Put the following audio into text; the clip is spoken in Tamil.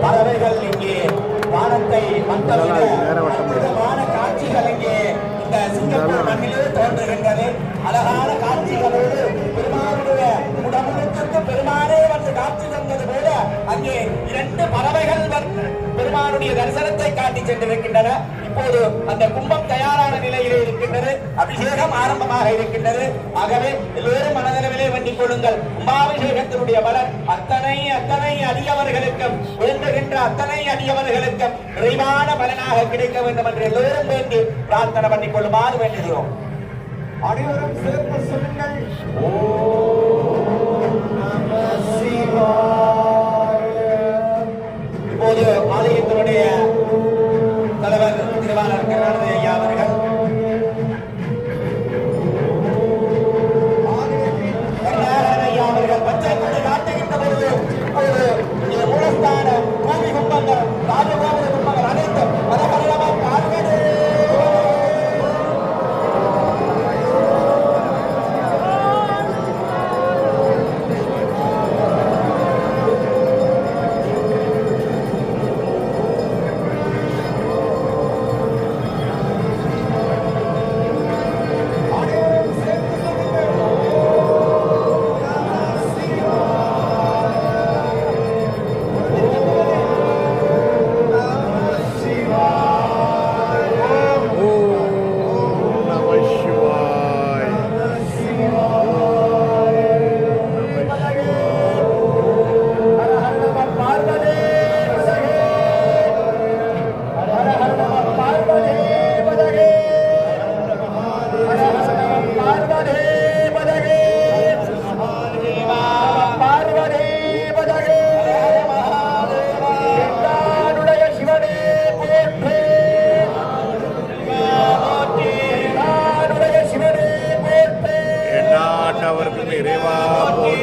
பறவைகள் இங்கே வானத்தை மந்தமான காட்சிகள் இங்கே இந்த சிங்கப்பூர் மண்ணிலே தோன்றுகின்றது. அழகான காட்சிகளோடு பெருமானுடைய உடம்புக்கு பெருமானே வந்து காட்சி தந்தது போல அங்கே 2 பறவைகள் பெருமானுடைய தரிசனத்தை காட்டி சென்றிருக்கின்றன. இப்போது அந்த கும்பம் தயாரான நிலையிலே இருக்கின்றது. அபிஷேகம் ஆரம்பமாக இருக்கின்றது. ஆகவே எல்லோரும் மனதளவிலே வேண்டிக் கொள்ளுங்கள். கும்பாபிஷேகத்தினுடைய பலன் அத்தனை அடியவர்களுக்கும் வேண்டுகின்ற அத்தனை அடியவர்களுக்கும் நிறைவான பலனாக கிடைக்க வேண்டும் என்று எல்லோரும் வேண்டி பிரார்த்தனை பண்ணிக் கொள்ளுமாறு வேண்டுகிறோம். அனைவரும் சேர்ந்து சொல்லுங்கள். இப்போது ஆலயத்தினுடைய தலைவர் திருவாளர் கருணாநிதி ஐயா அவர்கள் பச்சை கொடி காட்டுகின்ற பொழுது இப்போது மூலஸ்தான பூமி கும்பங்கள் ராஜகோபுர கும்பங்கள் அனைத்தும் மதகரமாக பார்க்கிறது. இறைவா போற்றி.